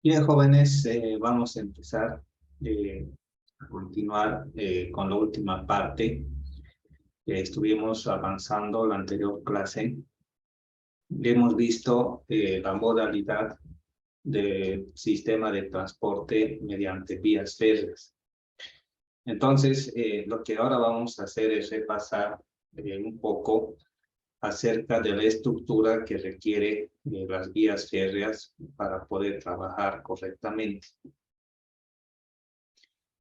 Bien, jóvenes, vamos a empezar a continuar con la última parte. Estuvimos avanzando la anterior clase. Hemos visto la modalidad del sistema de transporte mediante vías férreas. Entonces, lo que ahora vamos a hacer es repasar un poco acerca de la estructura que requiere las vías férreas para poder trabajar correctamente.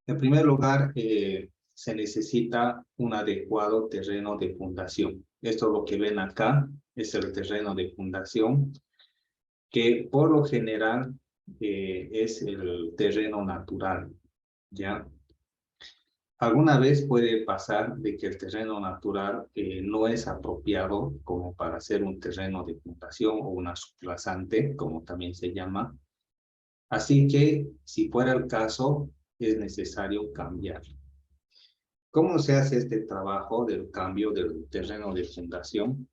En primer lugar, se necesita un adecuado terreno de fundación. Esto lo que ven acá es el terreno de fundación, que por lo general es el terreno natural, ¿ya? Alguna vez puede pasar de que el terreno natural no es apropiado como para hacer un terreno de fundación o una subplazante, como también se llama. Así que, si fuera el caso, es necesario cambiar. ¿Cómo se hace este trabajo del cambio del terreno de fundación?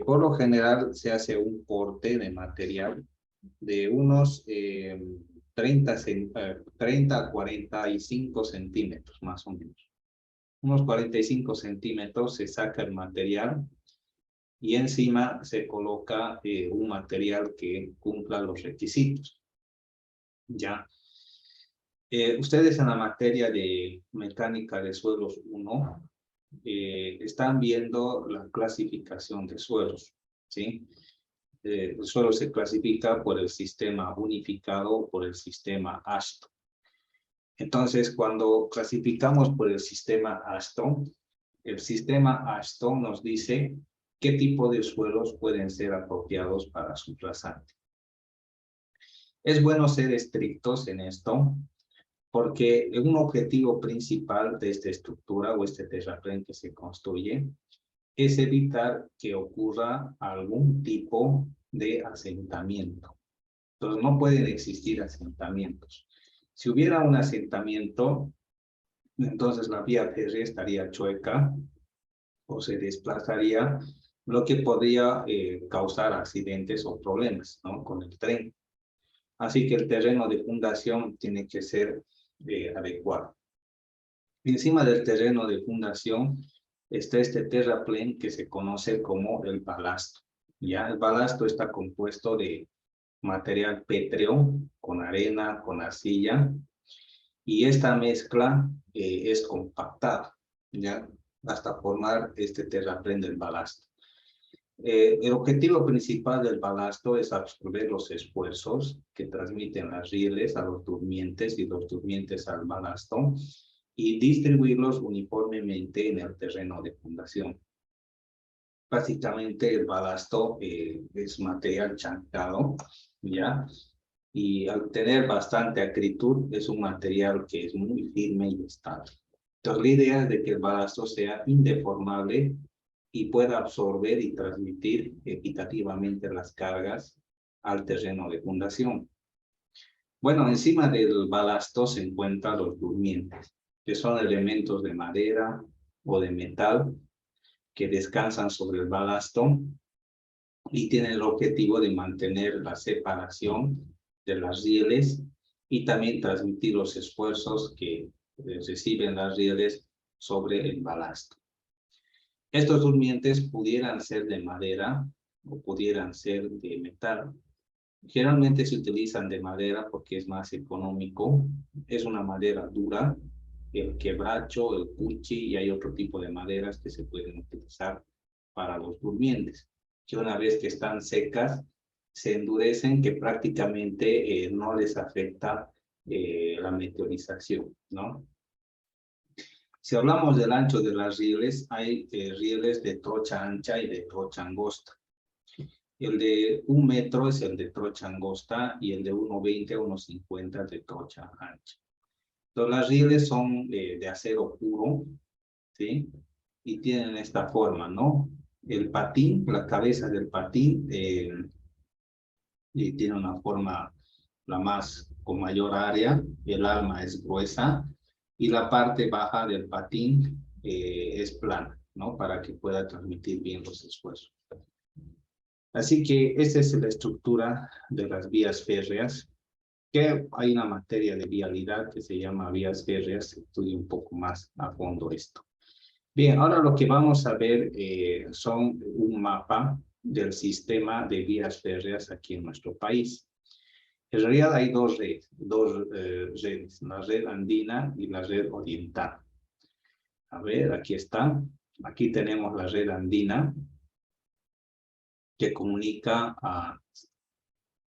Por lo general se hace un corte de material de unos 30 a 45 centímetros más o menos. Unos 45 centímetros se saca el material y encima se coloca un material que cumpla los requisitos. ¿Ya? Ustedes en la materia de mecánica de suelos 1 están viendo la clasificación de suelos, ¿sí? El suelo se clasifica por el sistema unificado, por el sistema ASTO. Entonces, cuando clasificamos por el sistema ASTO nos dice qué tipo de suelos pueden ser apropiados para su trazante. Es bueno ser estrictos en esto, porque un objetivo principal de esta estructura o este terraplén que se construye es evitar que ocurra algún tipo de asentamiento. Entonces, no pueden existir asentamientos. Si hubiera un asentamiento, entonces la vía férrea estaría chueca o se desplazaría, lo que podría causar accidentes o problemas, ¿no?, con el tren. Así que el terreno de fundación tiene que ser adecuado. Encima del terreno de fundación está este terraplén que se conoce como el balasto. Ya el balasto está compuesto de material pétreo con arena, con arcilla, y esta mezcla es compactada, ya, hasta formar este terraplén del balasto. El objetivo principal del balasto es absorber los esfuerzos que transmiten las rieles a los durmientes y los durmientes al balasto y distribuirlos uniformemente en el terreno de fundación. Básicamente el balasto es material chancado, ¿ya? Y al tener bastante acritud es un material que es muy firme y estable. Entonces la idea es de que el balasto sea indeformable y pueda absorber y transmitir equitativamente las cargas al terreno de fundación. Bueno, encima del balasto se encuentran los durmientes, que son elementos de madera o de metal que descansan sobre el balasto y tienen el objetivo de mantener la separación de las rieles y también transmitir los esfuerzos que reciben las rieles sobre el balasto. Estos durmientes pudieran ser de madera o pudieran ser de metal. Generalmente se utilizan de madera porque es más económico. Es una madera dura, el quebracho, el cuchi, y hay otro tipo de maderas que se pueden utilizar para los durmientes, que una vez que están secas, se endurecen, que prácticamente no les afecta la meteorización, ¿no? Si hablamos del ancho de las rieles, hay rieles de trocha ancha y de trocha angosta. El de 1 metro es el de trocha angosta y el de 1,20 a 1,50 de trocha ancha. Entonces, las rieles son de acero puro, ¿sí? Y tienen esta forma, ¿no? El patín, la cabeza del patín, tiene una forma con mayor área, el alma es gruesa y la parte baja del patín es plana, ¿no? Para que pueda transmitir bien los esfuerzos. Así que esta es la estructura de las vías férreas. que hay una materia de vialidad que se llama vías férreas, se estudia un poco más a fondo esto. Bien, ahora lo que vamos a ver son un mapa del sistema de vías férreas aquí en nuestro país. En realidad hay dos redes, la red andina y la red oriental. A ver, aquí está. Aquí tenemos la red andina que comunica a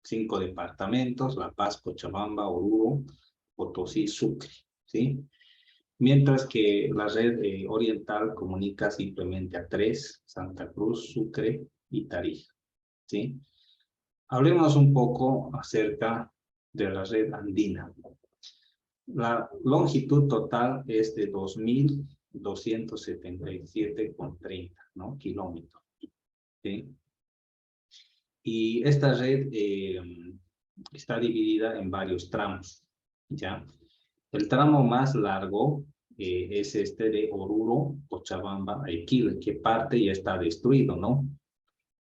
5 departamentos: La Paz, Cochabamba, Oruro, Potosí, Sucre, ¿sí? Mientras que la red oriental comunica simplemente a 3: Santa Cruz, Sucre y Tarija, ¿sí? Hablemos un poco acerca de la red andina. La longitud total es de 2.277,30, ¿no? Kilómetros, ¿sí? Y esta red está dividida en varios tramos, ¿ya? El tramo más largo es este de Oruro, Cochabamba, Iquile, que parte y está destruido, ¿no?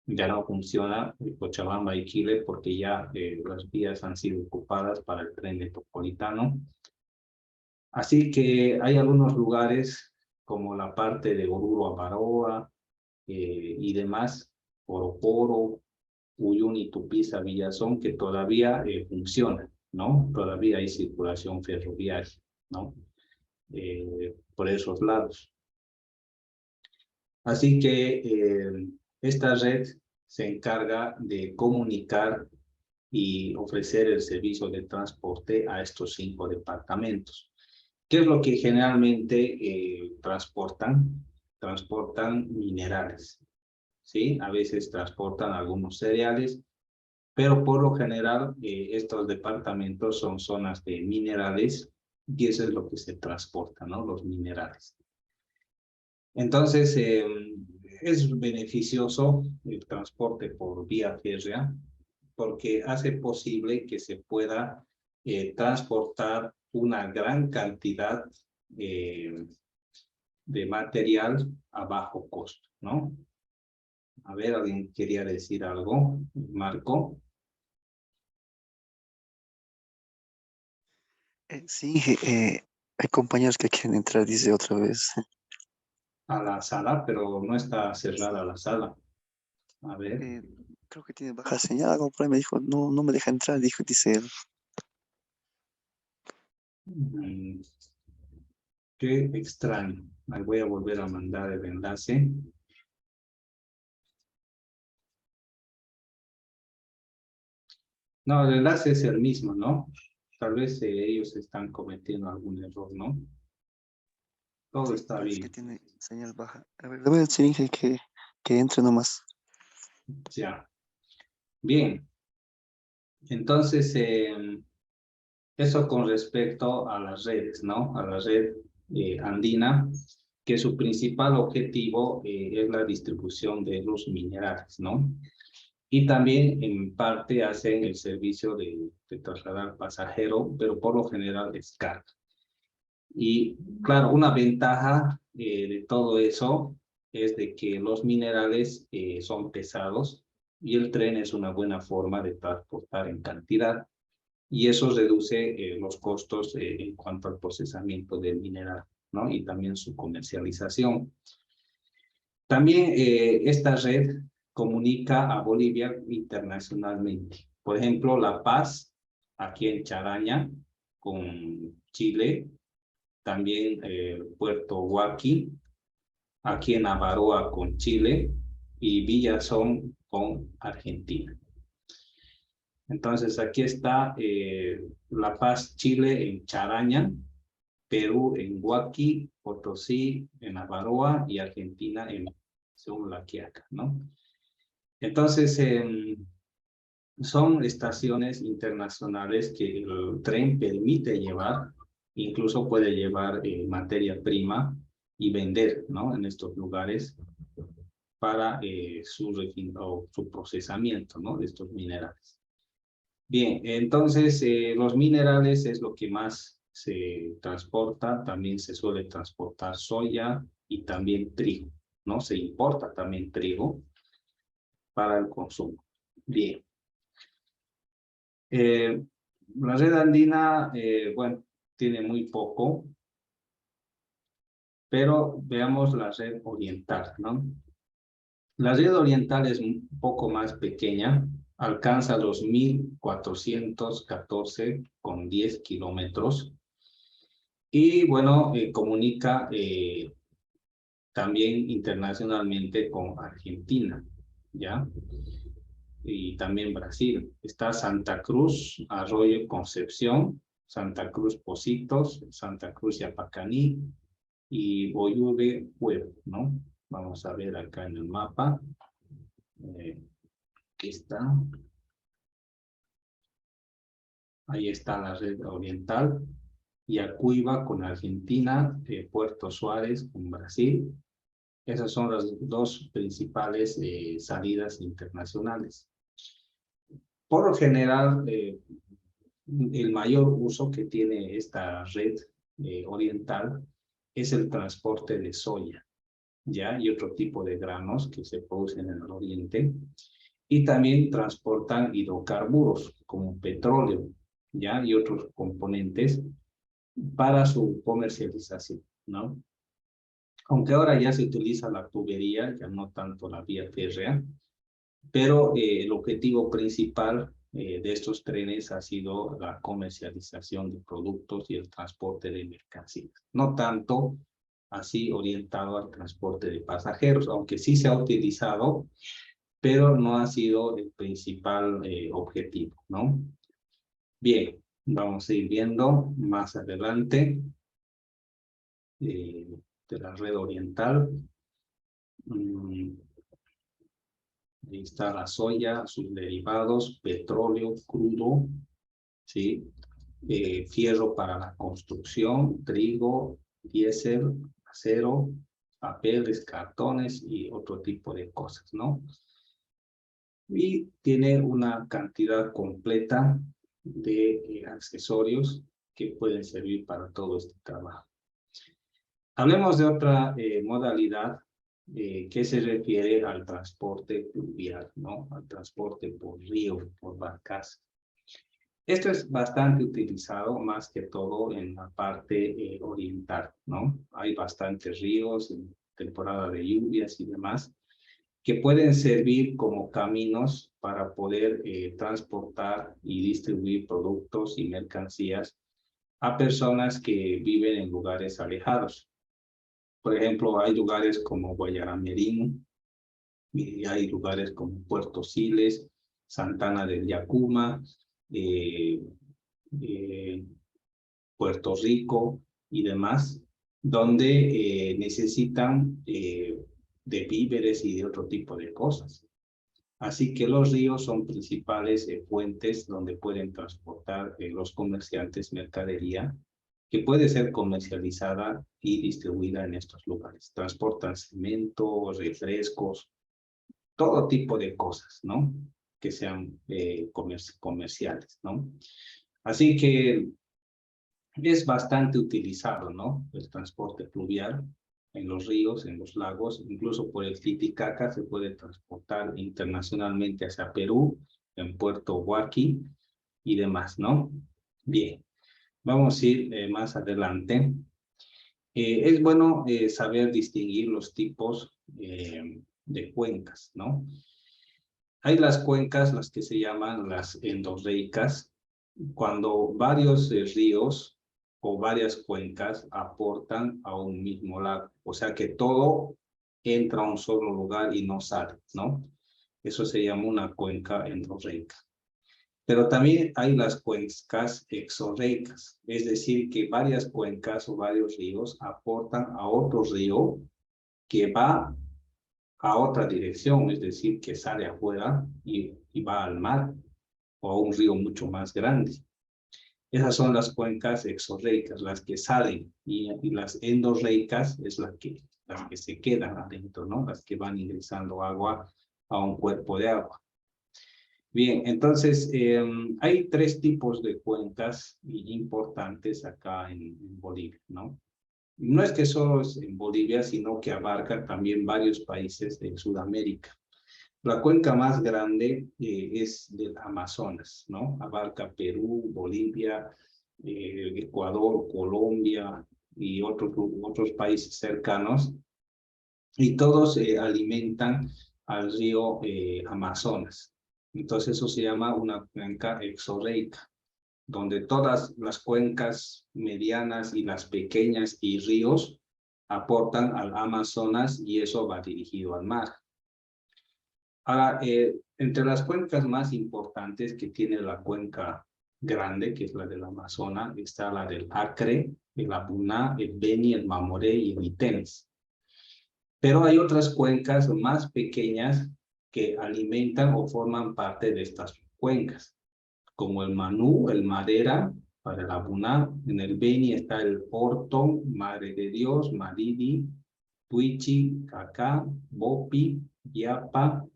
Ya no funciona Cochabamba, Iquile, porque ya las vías han sido ocupadas para el tren metropolitano. Así que hay algunos lugares como la parte de Oruro a Baroa y demás, Oroporo, Uyuni, Tupiza, Villazón, que todavía funcionan, ¿no? Todavía hay circulación ferroviaria, ¿no? Por esos lados. Así que esta red se encarga de comunicar y ofrecer el servicio de transporte a estos 5 departamentos. ¿Qué es lo que generalmente transportan? Transportan minerales, ¿sí? A veces transportan algunos cereales, pero por lo general estos departamentos son zonas de minerales y eso es lo que se transporta, ¿no? Los minerales. Entonces, es beneficioso el transporte por vía férrea porque hace posible que se pueda transportar una gran cantidad de material a bajo costo, ¿no? A ver, ¿alguien quería decir algo? Marco. Sí, hay compañeros que quieren entrar, dice otra vez. A la sala, pero no está cerrada la sala. A ver. Eh, Creo que tiene baja señal, algo por ahí me dijo, no, no me deja entrar, dice él. Mm, qué extraño. Ahí voy a volver a mandar el enlace. No, el enlace es el mismo, ¿no? Tal vez ellos están cometiendo algún error, ¿no? Todo Sí, está parece que bien. tiene señal baja. A ver, le voy a decir Inge que entre nomás. Ya. Bien. Entonces, eso con respecto a las redes, ¿no? A la red andina, que su principal objetivo es la distribución de los minerales, ¿no? Y también en parte hacen el servicio de trasladar pasajero, pero por lo general es carga. Y claro, una ventaja de todo eso es de que los minerales son pesados y el tren es una buena forma de transportar en cantidad y eso reduce los costos en cuanto al procesamiento del mineral, ¿no? Y también su comercialización. También esta red comunica a Bolivia internacionalmente. Por ejemplo, La Paz, aquí en Charaña, con Chile, también Puerto Huaqui, aquí en Avaroa con Chile y Villazón con Argentina. Entonces aquí está La Paz, Chile en Charaña, Perú en Huaqui, Potosí en Avaroa y Argentina en Quiaca, ¿no? Entonces son estaciones internacionales que el tren permite llevar, incluso puede llevar materia prima y vender, ¿no? En estos lugares para su procesamiento, ¿no? De estos minerales. Bien, entonces los minerales es lo que más se transporta, también se suele transportar soya y también trigo, ¿no? Se importa también trigo para el consumo. Bien. La red andina, bueno, tiene muy poco, pero veamos la red oriental, ¿no? La red oriental es un poco más pequeña, alcanza los 1414,10 kilómetros y bueno, comunica también internacionalmente con Argentina, ¿ya? Y también Brasil. Está Santa Cruz, Arroyo Concepción, Santa Cruz Pocitos, Santa Cruz Yapacaní y Boyube Pueblo, ¿no? Vamos a ver acá en el mapa. Aquí está. Ahí está la red oriental. Yacuiba con Argentina, Puerto Suárez con Brasil. Esas son las dos principales salidas internacionales. Por lo general, el mayor uso que tiene esta red oriental es el transporte de soya, ¿ya? Y otro tipo de granos que se producen en el oriente. Y también transportan hidrocarburos como petróleo, ¿ya? Y otros componentes para su comercialización, ¿no? Aunque ahora ya se utiliza la tubería, ya no tanto la vía férrea, pero el objetivo principal de estos trenes ha sido la comercialización de productos y el transporte de mercancías. No tanto así orientado al transporte de pasajeros, aunque sí se ha utilizado, pero no ha sido el principal objetivo, ¿no? Bien, vamos a ir viendo más adelante de la red oriental. Ahí está la soya, sus derivados, petróleo crudo, ¿sí? Fierro para la construcción, trigo, diésel, acero, papeles, cartones y otro tipo de cosas, ¿no? Y tiene una cantidad completa de accesorios que pueden servir para todo este trabajo. Hablemos de otra modalidad que se refiere al transporte fluvial, ¿no? Al transporte por río, por barcas. Esto es bastante utilizado más que todo en la parte oriental, ¿no? Hay bastantes ríos en temporada de lluvias y demás que pueden servir como caminos para poder transportar y distribuir productos y mercancías a personas que viven en lugares alejados. Por ejemplo, hay lugares como Guayaramerín, y hay lugares como Puerto Siles, Santana del Yacuma, eh, eh, Puerto Rico y demás, donde necesitan de víveres y de otro tipo de cosas. Así que los ríos son principales fuentes donde pueden transportar los comerciantes mercadería que puede ser comercializada y distribuida en estos lugares. Transportan cemento, refrescos, todo tipo de cosas, ¿no? Que sean comerciales, ¿no? Así que es bastante utilizado, ¿no? El transporte fluvial en los ríos, en los lagos, incluso por el Titicaca se puede transportar internacionalmente hacia Perú, en Puerto Huaqui y demás, ¿no? Bien, vamos a ir más adelante. Es bueno saber distinguir los tipos de cuencas, ¿no? Hay las cuencas, las que se llaman las endorreicas, cuando varios ríos o varias cuencas aportan a un mismo lago. O sea que todo entra a un solo lugar y no sale, ¿no? Eso se llama una cuenca endorreica. Pero también hay las cuencas exorreicas, es decir, que varias cuencas o varios ríos aportan a otro río que va a otra dirección, es decir, que sale afuera y va al mar o a un río mucho más grande. Esas son las cuencas exorreicas, las que salen, y las endorreicas es las que se quedan adentro, ¿no? Las que van ingresando agua a un cuerpo de agua. Bien, entonces hay tres tipos de cuencas importantes acá en Bolivia, ¿no? No es que solo es en Bolivia, sino que abarca también varios países de Sudamérica. La cuenca más grande es del Amazonas, ¿no? Abarca Perú, Bolivia, Ecuador, Colombia y otros países cercanos. Y todos alimentan al río Amazonas. Entonces eso se llama una cuenca exorreica, donde todas las cuencas medianas y las pequeñas y ríos aportan al Amazonas y eso va dirigido al mar. Ahora, entre las cuencas más importantes que tiene la cuenca grande, que es la del Amazonas, está la del Acre, el Apuná, el Beni, el Mamoré y el Itenes. Pero hay otras cuencas más pequeñas que alimentan o forman parte de estas cuencas, como el Manú, el Madera, para el Apuná. En el Beni está el Orto, Madre de Dios, Maridi, Tuichi, Cacá, Bopi, Yapa,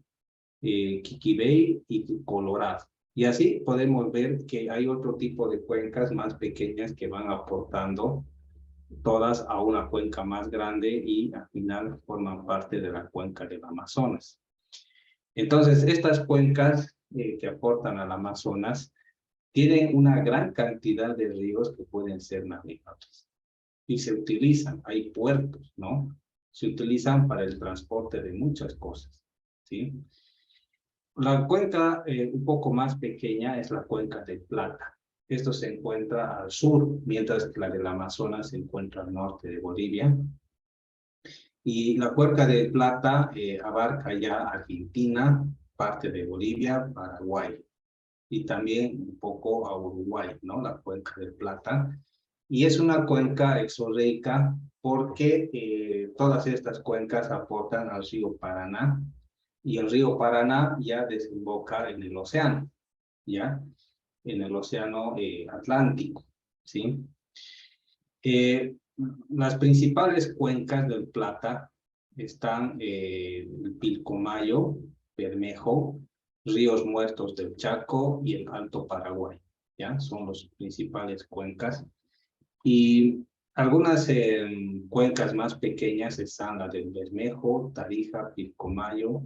Quiquibey y Colorado. Y así podemos ver que hay otro tipo de cuencas más pequeñas que van aportando todas a una cuenca más grande y al final forman parte de la cuenca del Amazonas. Entonces, estas cuencas que aportan al Amazonas tienen una gran cantidad de ríos que pueden ser navegables y se utilizan, hay puertos, ¿no? Se utilizan para el transporte de muchas cosas, ¿sí? La cuenca un poco más pequeña es la cuenca del Plata. Esto se encuentra al sur, mientras que la del Amazonas se encuentra al norte de Bolivia. Y la cuenca del Plata abarca ya Argentina, parte de Bolivia, Paraguay y también un poco a Uruguay, ¿no? La cuenca del Plata. Y es una cuenca exorreica porque todas estas cuencas aportan al río Paraná y el río Paraná ya desemboca en el océano, ¿ya? En el océano Atlántico, ¿sí? Las principales cuencas del Plata están el Pilcomayo, Bermejo, Ríos Muertos del Chaco y el Alto Paraguay, ¿ya? Son las principales cuencas. Y algunas cuencas más pequeñas están la del Bermejo, Tarija, Pilcomayo,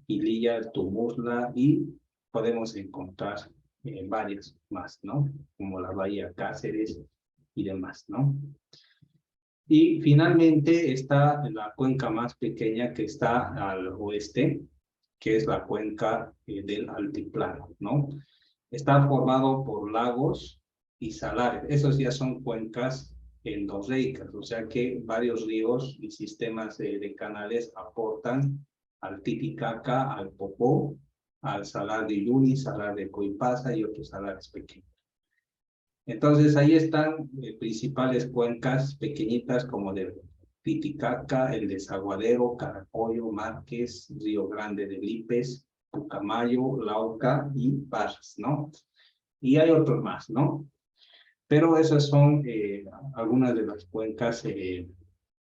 Pililla, Tumurla y podemos encontrar varias más, ¿no? Como la Bahía Cáceres y demás, ¿no? Y finalmente está la cuenca más pequeña que está al oeste, que es la cuenca del Altiplano, ¿no? Está formado por lagos y salares. Esos ya son cuencas endorreicas, o sea que varios ríos y sistemas de canales aportan al Titicaca, al Popó, al Salar de Uyuni, Salar de Coipasa y otros salares pequeños. Entonces ahí están principales cuencas pequeñitas como del Titicaca, el Desaguadero, Caracollo, Márquez, Río Grande de Lipes, Pucamayo, Lauca y Barras, ¿no? Y hay otros más, ¿no? Pero esas son algunas de las cuencas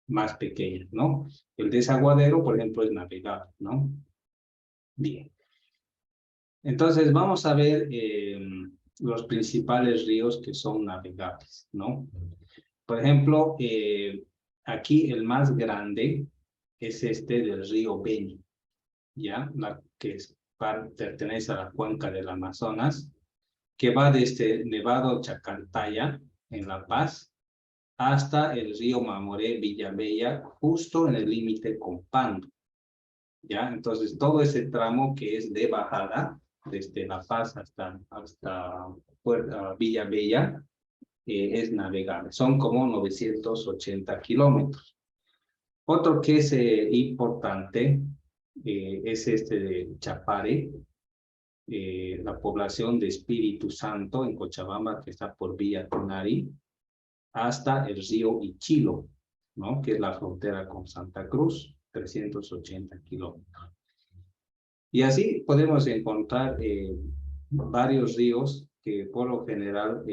más pequeñas, ¿no? El Desaguadero, por ejemplo, es navegable, ¿no? Bien. Entonces vamos a ver los principales ríos que son navegables, ¿no? Por ejemplo, aquí el más grande es este del río Beni, ¿ya? Que pertenece a la cuenca del Amazonas, que va desde Nevado Chacaltaya, en La Paz, hasta el río Mamoré, Villamella, justo en el límite con Pando, ¿ya? Entonces, todo ese tramo que es de bajada, desde La Paz hasta Villamella, es navegable. Son como 980 kilómetros. Otro que es importante es este de Chapare, la población de Espíritu Santo en Cochabamba, que está por Villa Tunari, hasta el río Ichilo, ¿no? Que es la frontera con Santa Cruz, 380 kilómetros. Y así podemos encontrar varios ríos que por lo general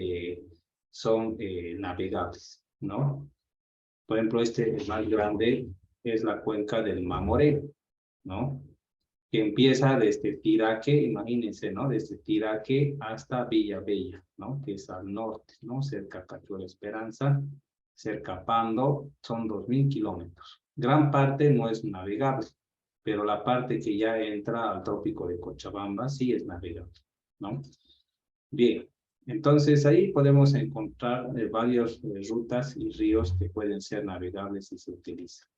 son navegables, ¿no? Por ejemplo, el más grande es la cuenca del Mamoré, ¿no? Que empieza desde Tiraque, imagínense, ¿no? Desde Tiraque hasta Villamella, ¿no? Que es al norte, ¿no? Cerca de Cachuela Esperanza, cerca Pando, son 2000 kilómetros. Gran parte no es navegable, pero la parte que ya entra al trópico de Cochabamba sí es navegable, ¿no? Bien, entonces ahí podemos encontrar varias rutas y ríos que pueden ser navegables y se utilizan.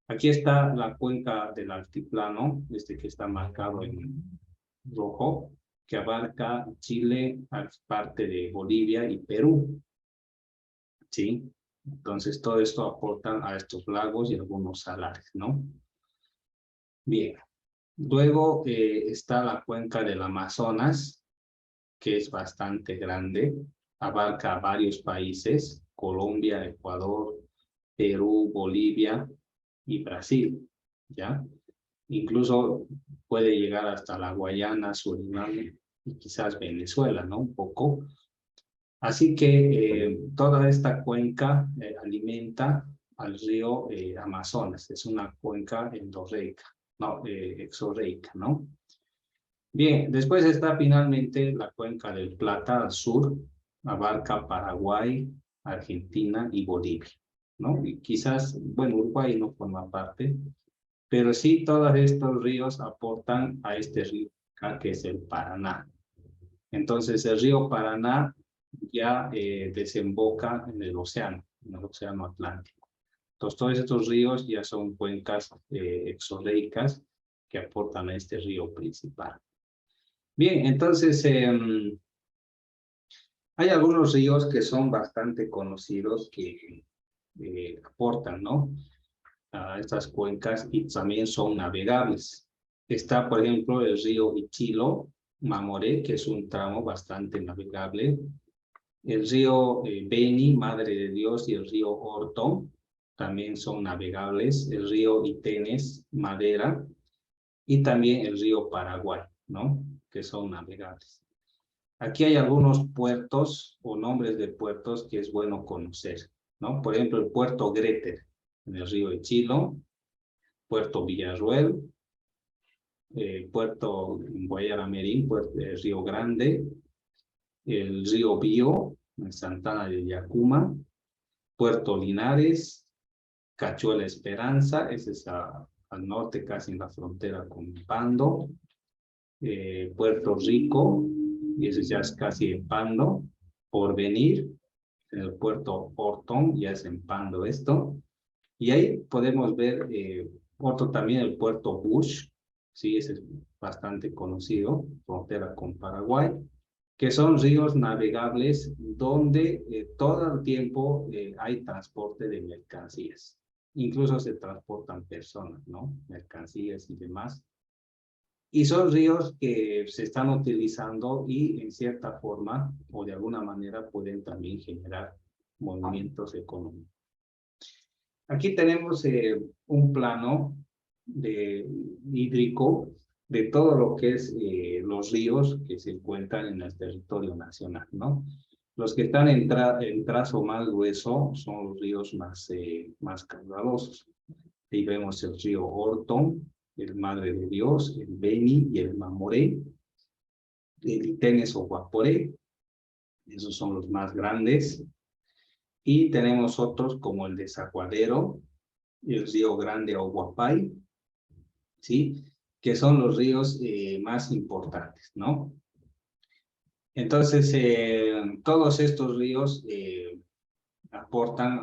Aquí está la cuenca del altiplano, este que está marcado en rojo, que abarca Chile, parte de Bolivia y Perú, ¿sí? Entonces todo esto aporta a estos lagos y algunos salares, ¿no? Bien, luego está la cuenca del Amazonas, que es bastante grande, abarca varios países, Colombia, Ecuador, Perú, Bolivia y Brasil, ¿ya? Incluso puede llegar hasta la Guayana, Surinam y quizás Venezuela, ¿no? Un poco. Así que toda esta cuenca alimenta al río Amazonas. Es una cuenca endorreica, no, exorreica, ¿no? Bien, después está finalmente la cuenca del Plata al sur, abarca Paraguay, Argentina y Bolivia, ¿no? Y quizás, bueno, Uruguay no forma parte, pero sí todos estos ríos aportan a este río acá, que es el Paraná. Entonces el río Paraná ya desemboca en el océano Atlántico. Entonces todos estos ríos ya son cuencas exorreicas que aportan a este río principal. Bien, entonces hay algunos ríos que son bastante conocidos que aportan, ¿no? A estas cuencas y también son navegables. Está, por ejemplo, el río Ichilo, Mamoré, que es un tramo bastante navegable. El río Beni, Madre de Dios, y el río Orto también son navegables. El río Itenes, Madera, y también el río Paraguay, ¿no? Que son navegables. Aquí hay algunos puertos o nombres de puertos que es bueno conocer, ¿no? Por ejemplo, el puerto Greter, en el río Echilo, puerto Villarruel, puerto Guayaramerín, Río Grande, el río Bío, en Santana de Yacuma, puerto Linares, Cachuela Esperanza, ese es al norte, casi en la frontera con Pando, Puerto Rico, y ese ya es casi en Pando, Porvenir, en el puerto Orton, ya es en Pando esto, y ahí podemos ver otro también, el puerto Bush, sí, ese es bastante conocido, frontera con Paraguay, que son ríos navegables donde todo el tiempo hay transporte de mercancías. Incluso se transportan personas, ¿no? Mercancías y demás. Y son ríos que se están utilizando y en cierta forma o de alguna manera pueden también generar movimientos económicos. Aquí tenemos un plano hídrico de todo lo que es los ríos que se encuentran en el territorio nacional, ¿no? Los que están en trazo más grueso son los ríos más caudalosos. Ahí vemos el río Orton, el Madre de Dios, el Beni y el Mamoré, el Itenes o Guaporé, esos son los más grandes. Y tenemos otros como el Desaguadero, el río Grande o Guapay, ¿sí? Que son los ríos más importantes, ¿no? Entonces, todos estos ríos aportan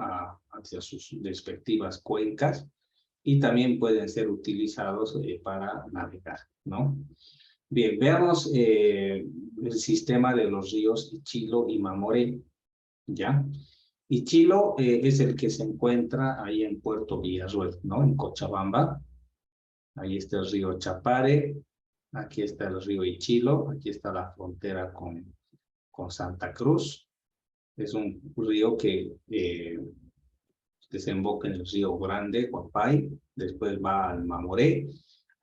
hacia sus respectivas cuencas y también pueden ser utilizados para navegar, ¿no? Bien, veamos el sistema de los ríos Ichilo y Mamoré, ¿ya? Ichilo es el que se encuentra ahí en Puerto Villarruel, ¿no? En Cochabamba. Ahí está el río Chapare, aquí está el río Ichilo, aquí está la frontera con Santa Cruz. Es un río que desemboca en el río Grande, Guapay, después va al Mamoré.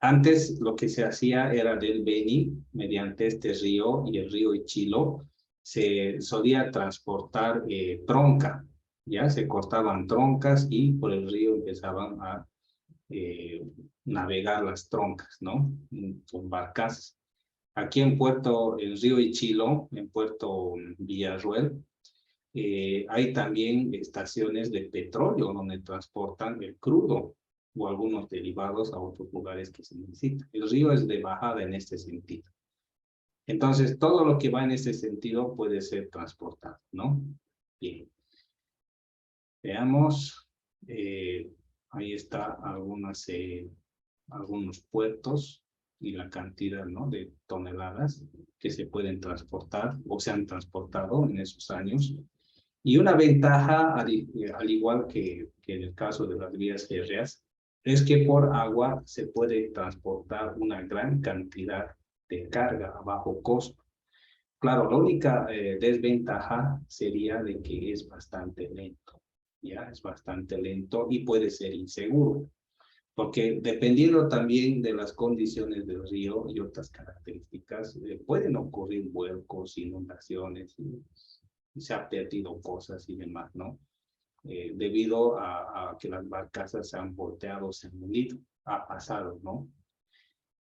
Antes lo que se hacía era del Beni, mediante este río y el río Ichilo, se solía transportar tronca, ya se cortaban troncas y por el río empezaban a navegar las troncas, ¿no? Con barcas. Aquí en el río Ichilo, en Puerto Villarruel, hay también estaciones de petróleo donde transportan el crudo, o algunos derivados a otros lugares que se necesitan. El río es de bajada en este sentido. Entonces, todo lo que va en este sentido puede ser transportado, ¿no? Bien. Veamos. Ahí está algunos puertos y la cantidad, ¿no?, de toneladas que se pueden transportar o se han transportado en esos años. Y una ventaja, al igual que en el caso de las vías férreas, es que por agua se puede transportar una gran cantidad de carga a bajo costo. Claro, la única desventaja sería de que es bastante lento, ¿ya? Es bastante lento y puede ser inseguro, porque dependiendo también de las condiciones del río y otras características, pueden ocurrir vuelcos, inundaciones, y se han perdido cosas y demás, ¿no? Debido a que las barcazas se han volteado, se han hundido, ha pasado, ¿no?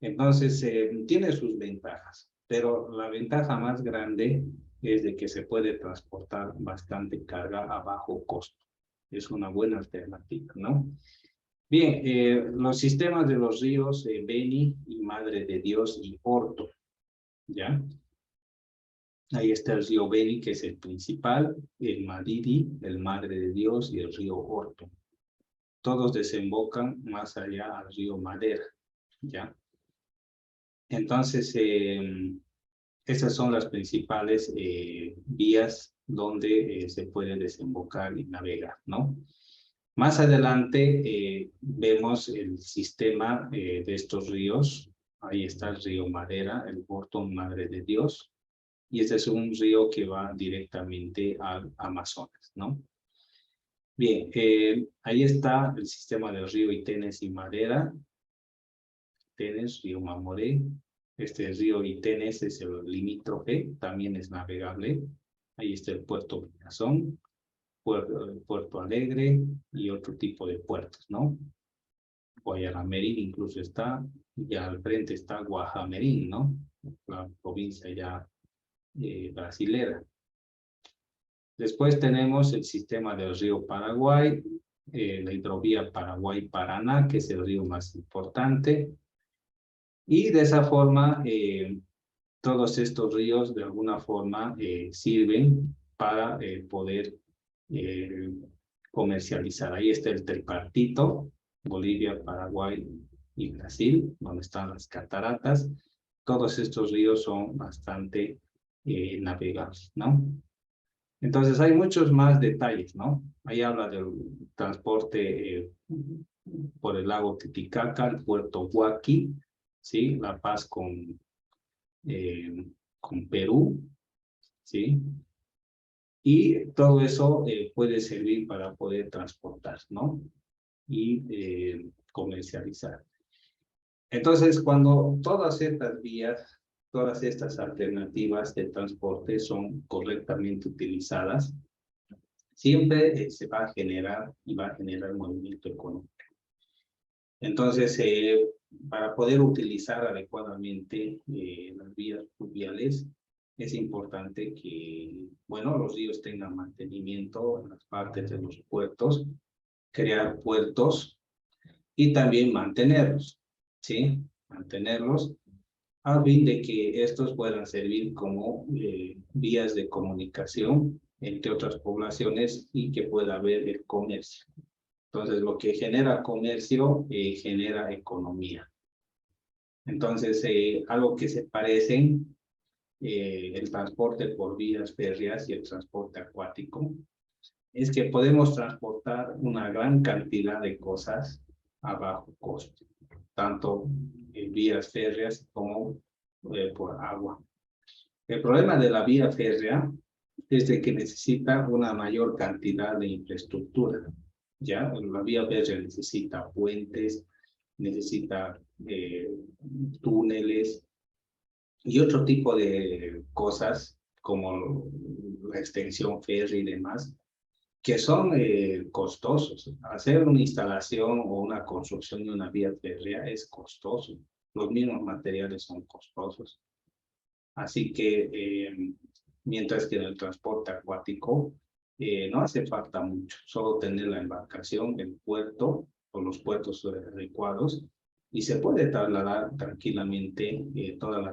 Entonces, tiene sus ventajas, pero la ventaja más grande es de que se puede transportar bastante carga a bajo costo. Es una buena alternativa, ¿no? Bien, los sistemas de los ríos Beni y Madre de Dios y Orto, ¿ya? Ahí está el río Beni, que es el principal, el Madidi, el Madre de Dios y el río Orto. Todos desembocan más allá al río Madera, ¿ya? Entonces, esas son las principales vías donde se puede desembocar y navegar, ¿no? Más adelante vemos el sistema de estos ríos. Ahí está el río Madera, el Orto, Madre de Dios. Y este es un río que va directamente al Amazonas, ¿no? Bien, ahí está el sistema del río Itenes y Madera. Itenes, río Mamoré. Este río Itenes es el limítrofe, también es navegable. Ahí está el puerto Pinazón, Puerto Alegre y otro tipo de puertos, ¿no? Guayaramerín incluso está, ya al frente está Guajamerín, ¿no? La provincia ya brasilera. Después tenemos el sistema del río Paraguay, la hidrovía Paraguay-Paraná, que es el río más importante. Y de esa forma, todos estos ríos de alguna forma sirven para poder comercializar. Ahí está el tripartito, Bolivia, Paraguay y Brasil, donde están las cataratas. Todos estos ríos son bastante navegables, ¿no? Entonces hay muchos más detalles, ¿no? Ahí habla del transporte por el lago Titicaca, el puerto Huaki, ¿sí? La Paz con Perú, ¿sí? Y todo eso puede servir para poder transportar, ¿no? Y comercializar. Entonces, cuando todas estas vías, todas estas alternativas de transporte son correctamente utilizadas, siempre se va a generar y va a generar movimiento económico. Entonces, para poder utilizar adecuadamente las vías fluviales, es importante que, bueno, los ríos tengan mantenimiento en las partes de los puertos, crear puertos y también mantenerlos, ¿sí? Mantenerlos a fin de que estos puedan servir como vías de comunicación entre otras poblaciones y que pueda haber el comercio. Entonces, lo que genera comercio genera economía. Entonces, algo que se parecen, el transporte por vías férreas y el transporte acuático, es que podemos transportar una gran cantidad de cosas a bajo costo, tanto en vías férreas como por agua. El problema de la vía férrea es de que necesita una mayor cantidad de infraestructura. ¿Ya? La vía férrea necesita puentes, necesita túneles y otro tipo de cosas como la extensión férrea y demás, que son costosos. Hacer una instalación o una construcción de una vía férrea es costoso. Los mismos materiales son costosos. Así que, mientras que en el transporte acuático no hace falta mucho, solo tener la embarcación, el puerto o los puertos adecuados y se puede trasladar tranquilamente toda la